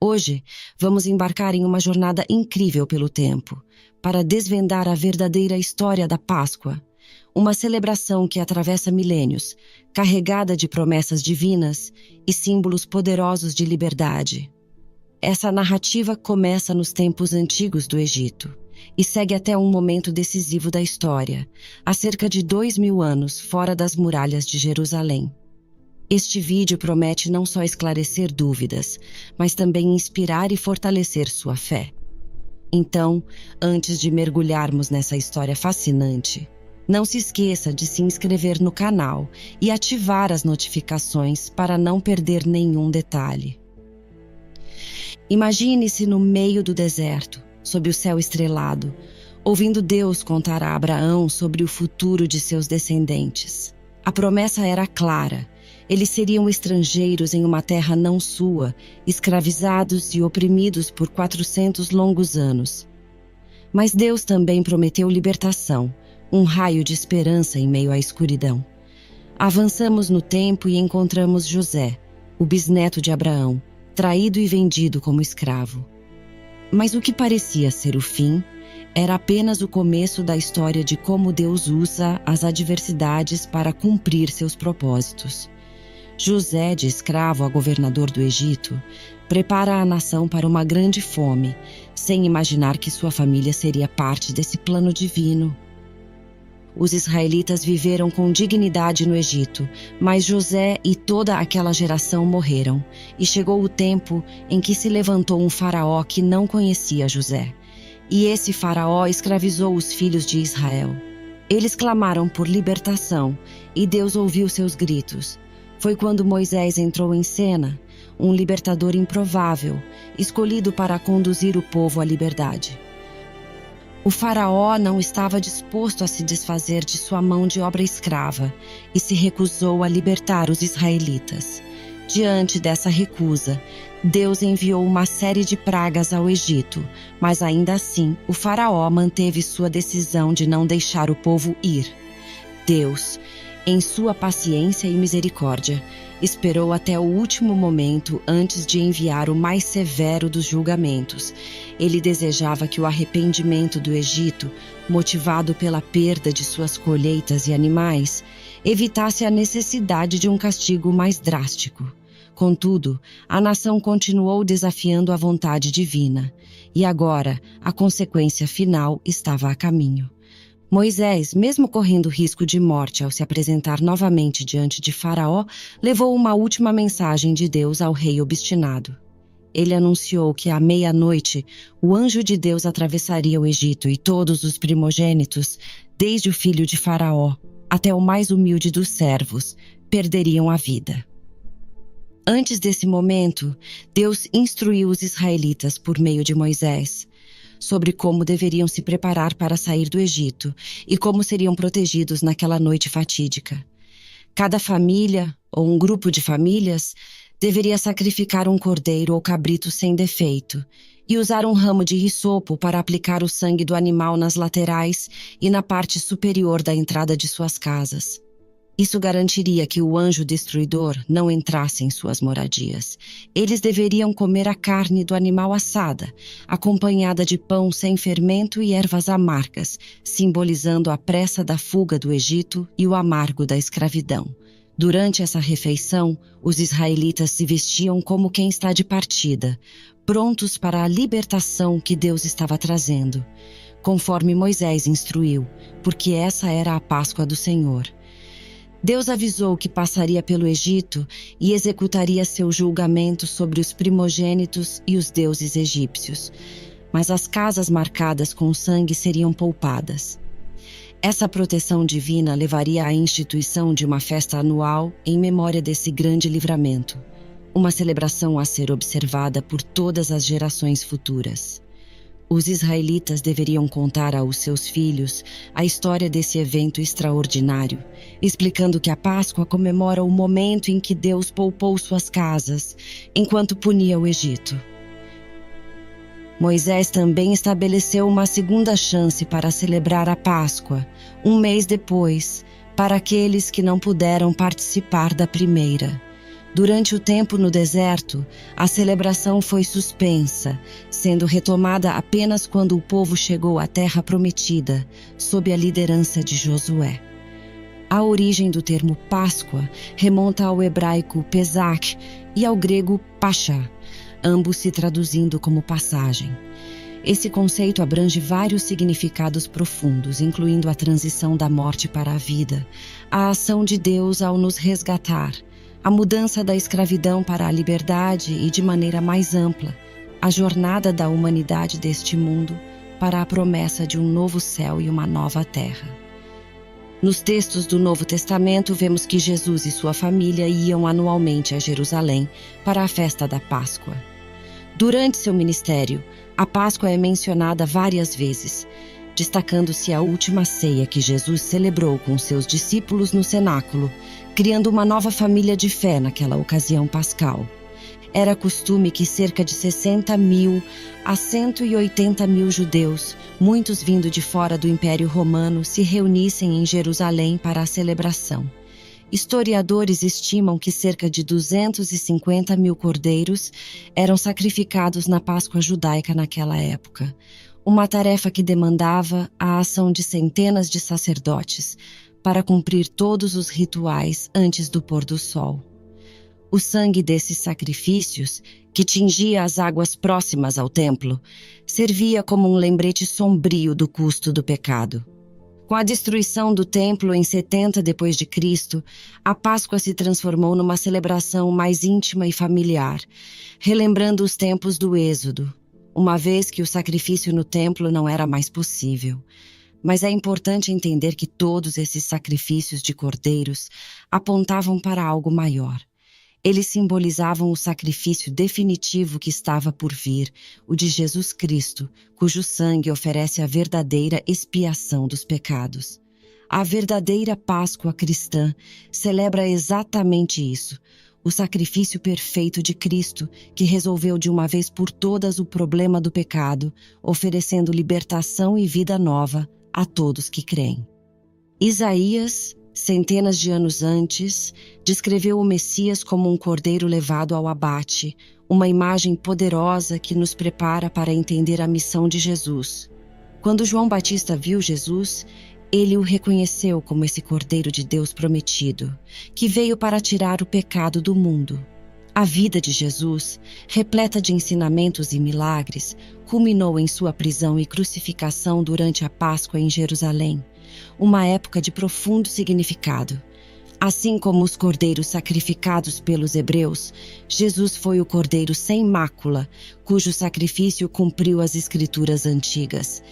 Hoje, vamos embarcar em uma jornada incrível pelo tempo, para desvendar a verdadeira história da Páscoa, uma celebração que atravessa milênios, carregada de promessas divinas e símbolos poderosos de liberdade. Essa narrativa começa nos tempos antigos do Egito e segue até um momento decisivo da história, há cerca de 2000 anos fora das muralhas de Jerusalém. Este vídeo promete não só esclarecer dúvidas, mas também inspirar e fortalecer sua fé. Então, antes de mergulharmos nessa história fascinante, não se esqueça de se inscrever no canal e ativar as notificações para não perder nenhum detalhe. Imagine-se no meio do deserto, sob o céu estrelado, ouvindo Deus contar a Abraão sobre o futuro de seus descendentes. A promessa era clara. Eles seriam estrangeiros em uma terra não sua, escravizados e oprimidos por 400 longos anos. Mas Deus também prometeu libertação, um raio de esperança em meio à escuridão. Avançamos no tempo e encontramos José, o bisneto de Abraão, traído e vendido como escravo. Mas o que parecia ser o fim era apenas o começo da história de como Deus usa as adversidades para cumprir seus propósitos. José, de escravo a governador do Egito, prepara a nação para uma grande fome, sem imaginar que sua família seria parte desse plano divino. Os israelitas viveram com dignidade no Egito, mas José e toda aquela geração morreram, e chegou o tempo em que se levantou um faraó que não conhecia José. E esse faraó escravizou os filhos de Israel. Eles clamaram por libertação, e Deus ouviu seus gritos. Foi quando Moisés entrou em cena, um libertador improvável, escolhido para conduzir o povo à liberdade. O faraó não estava disposto a se desfazer de sua mão de obra escrava e se recusou a libertar os israelitas. Diante dessa recusa, Deus enviou uma série de pragas ao Egito, mas ainda assim o faraó manteve sua decisão de não deixar o povo ir. Deus, em sua paciência e misericórdia, esperou até o último momento antes de enviar o mais severo dos julgamentos. Ele desejava que o arrependimento do Egito, motivado pela perda de suas colheitas e animais, evitasse a necessidade de um castigo mais drástico. Contudo, a nação continuou desafiando a vontade divina, e agora a consequência final estava a caminho. Moisés, mesmo correndo risco de morte ao se apresentar novamente diante de Faraó, levou uma última mensagem de Deus ao rei obstinado. Ele anunciou que à meia-noite o anjo de Deus atravessaria o Egito e todos os primogênitos, desde o filho de Faraó até o mais humilde dos servos, perderiam a vida. Antes desse momento, Deus instruiu os israelitas por meio de Moisés sobre como deveriam se preparar para sair do Egito e como seriam protegidos naquela noite fatídica. Cada família, ou um grupo de famílias, deveria sacrificar um cordeiro ou cabrito sem defeito e usar um ramo de hisopo para aplicar o sangue do animal nas laterais e na parte superior da entrada de suas casas. Isso garantiria que o anjo destruidor não entrasse em suas moradias. Eles deveriam comer a carne do animal assada, acompanhada de pão sem fermento e ervas amargas, simbolizando a pressa da fuga do Egito e o amargo da escravidão. Durante essa refeição, os israelitas se vestiam como quem está de partida, prontos para a libertação que Deus estava trazendo, conforme Moisés instruiu, porque essa era a Páscoa do Senhor. Deus avisou que passaria pelo Egito e executaria seu julgamento sobre os primogênitos e os deuses egípcios, mas as casas marcadas com sangue seriam poupadas. Essa proteção divina levaria à instituição de uma festa anual em memória desse grande livramento, uma celebração a ser observada por todas as gerações futuras. Os israelitas deveriam contar aos seus filhos a história desse evento extraordinário, explicando que a Páscoa comemora o momento em que Deus poupou suas casas, enquanto punia o Egito. Moisés também estabeleceu uma segunda chance para celebrar a Páscoa, um mês depois, para aqueles que não puderam participar da primeira. Durante o tempo no deserto, a celebração foi suspensa, sendo retomada apenas quando o povo chegou à Terra Prometida, sob a liderança de Josué. A origem do termo Páscoa remonta ao hebraico Pesach e ao grego Pachá, ambos se traduzindo como passagem. Esse conceito abrange vários significados profundos, incluindo a transição da morte para a vida, a ação de Deus ao nos resgatar, a mudança da escravidão para a liberdade e, de maneira mais ampla, a jornada da humanidade deste mundo para a promessa de um novo céu e uma nova terra. Nos textos do Novo Testamento, vemos que Jesus e sua família iam anualmente a Jerusalém para a festa da Páscoa. Durante seu ministério, a Páscoa é mencionada várias vezes, destacando-se a última ceia que Jesus celebrou com seus discípulos no cenáculo, criando uma nova família de fé naquela ocasião pascal. Era costume que cerca de 60.000 a 180.000 judeus, muitos vindo de fora do Império Romano, se reunissem em Jerusalém para a celebração. Historiadores estimam que cerca de 250.000 cordeiros eram sacrificados na Páscoa judaica naquela época, uma tarefa que demandava a ação de centenas de sacerdotes para cumprir todos os rituais antes do pôr do sol. O sangue desses sacrifícios, que tingia as águas próximas ao templo, servia como um lembrete sombrio do custo do pecado. Com a destruição do templo em 70 d.C., a Páscoa se transformou numa celebração mais íntima e familiar, relembrando os tempos do Êxodo, uma vez que o sacrifício no templo não era mais possível. Mas é importante entender que todos esses sacrifícios de cordeiros apontavam para algo maior. Eles simbolizavam o sacrifício definitivo que estava por vir, o de Jesus Cristo, cujo sangue oferece a verdadeira expiação dos pecados. A verdadeira Páscoa cristã celebra exatamente isso, o sacrifício perfeito de Cristo, que resolveu de uma vez por todas o problema do pecado, oferecendo libertação e vida nova a todos que creem. Isaías, centenas de anos antes, descreveu o Messias como um cordeiro levado ao abate, uma imagem poderosa que nos prepara para entender a missão de Jesus. Quando João Batista viu Jesus, ele o reconheceu como esse Cordeiro de Deus prometido, que veio para tirar o pecado do mundo. A vida de Jesus, repleta de ensinamentos e milagres, culminou em sua prisão e crucificação durante a Páscoa em Jerusalém, uma época de profundo significado. Assim como os cordeiros sacrificados pelos hebreus, Jesus foi o cordeiro sem mácula, cujo sacrifício cumpriu as escrituras antigas.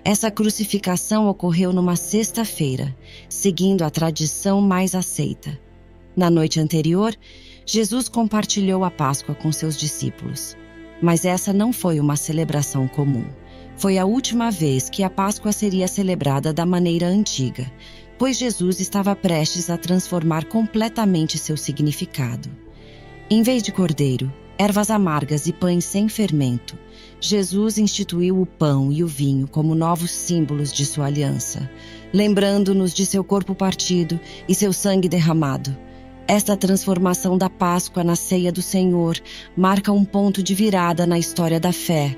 Essa crucificação ocorreu numa sexta-feira, seguindo a tradição mais aceita. Na noite anterior, Jesus compartilhou a Páscoa com seus discípulos. Mas essa não foi uma celebração comum. Foi a última vez que a Páscoa seria celebrada da maneira antiga, pois Jesus estava prestes a transformar completamente seu significado. Em vez de cordeiro, ervas amargas e pães sem fermento, Jesus instituiu o pão e o vinho como novos símbolos de sua aliança, lembrando-nos de seu corpo partido e seu sangue derramado. Esta transformação da Páscoa na ceia do Senhor marca um ponto de virada na história da fé.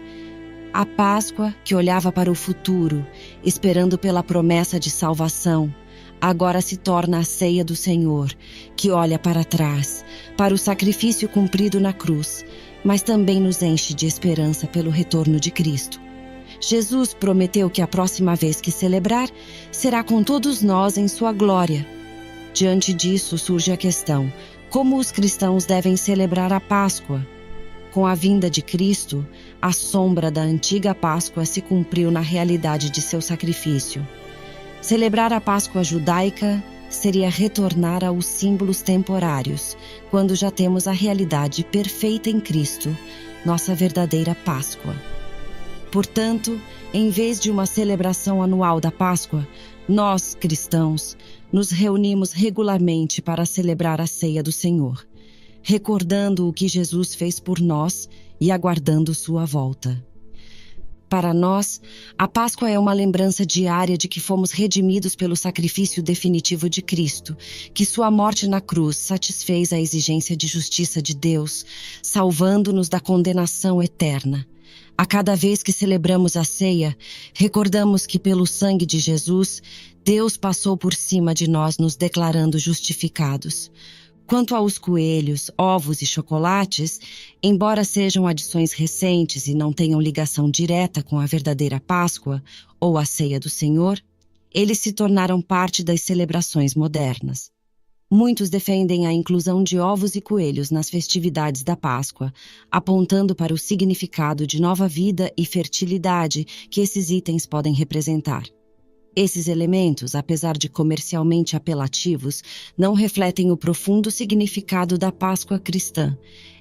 A Páscoa, que olhava para o futuro, esperando pela promessa de salvação, agora se torna a ceia do Senhor, que olha para trás, para o sacrifício cumprido na cruz, mas também nos enche de esperança pelo retorno de Cristo. Jesus prometeu que a próxima vez que celebrar, será com todos nós em sua glória. Diante disso surge a questão: como os cristãos devem celebrar a Páscoa? Com a vinda de Cristo, a sombra da antiga Páscoa se cumpriu na realidade de seu sacrifício. Celebrar a Páscoa judaica seria retornar aos símbolos temporários, quando já temos a realidade perfeita em Cristo, nossa verdadeira Páscoa. Portanto, em vez de uma celebração anual da Páscoa, nós, cristãos, nos reunimos regularmente para celebrar a ceia do Senhor, recordando o que Jesus fez por nós e aguardando sua volta. Para nós, a Páscoa é uma lembrança diária de que fomos redimidos pelo sacrifício definitivo de Cristo, que sua morte na cruz satisfez a exigência de justiça de Deus, salvando-nos da condenação eterna. A cada vez que celebramos a ceia, recordamos que pelo sangue de Jesus, Deus passou por cima de nós, nos declarando justificados. Quanto aos coelhos, ovos e chocolates, embora sejam adições recentes e não tenham ligação direta com a verdadeira Páscoa ou a ceia do Senhor, eles se tornaram parte das celebrações modernas. Muitos defendem a inclusão de ovos e coelhos nas festividades da Páscoa, apontando para o significado de nova vida e fertilidade que esses itens podem representar. Esses elementos, apesar de comercialmente apelativos, não refletem o profundo significado da Páscoa cristã.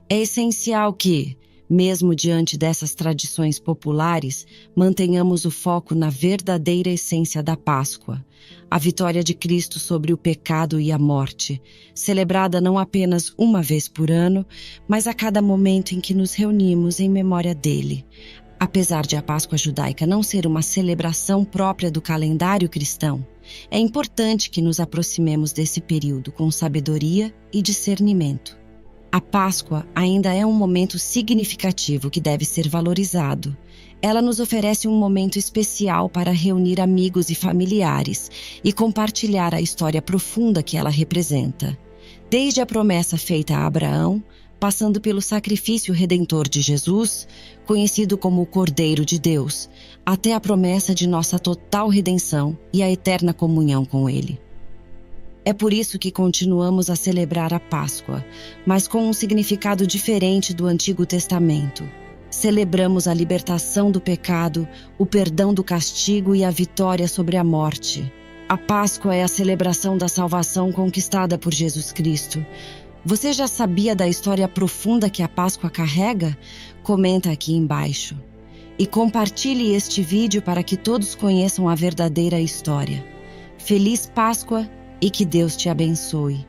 É essencial que, mesmo diante dessas tradições populares, mantenhamos o foco na verdadeira essência da Páscoa, a vitória de Cristo sobre o pecado e a morte, celebrada não apenas uma vez por ano, mas a cada momento em que nos reunimos em memória dele. Apesar de a Páscoa judaica não ser uma celebração própria do calendário cristão, é importante que nos aproximemos desse período com sabedoria e discernimento. A Páscoa ainda é um momento significativo que deve ser valorizado. Ela nos oferece um momento especial para reunir amigos e familiares e compartilhar a história profunda que ela representa. Desde a promessa feita a Abraão, passando pelo sacrifício redentor de Jesus, conhecido como o Cordeiro de Deus, até a promessa de nossa total redenção e a eterna comunhão com Ele. É por isso que continuamos a celebrar a Páscoa, mas com um significado diferente do Antigo Testamento. Celebramos a libertação do pecado, o perdão do castigo e a vitória sobre a morte. A Páscoa é a celebração da salvação conquistada por Jesus Cristo. Você já sabia da história profunda que a Páscoa carrega? Comenta aqui embaixo. E compartilhe este vídeo para que todos conheçam a verdadeira história. Feliz Páscoa e que Deus te abençoe.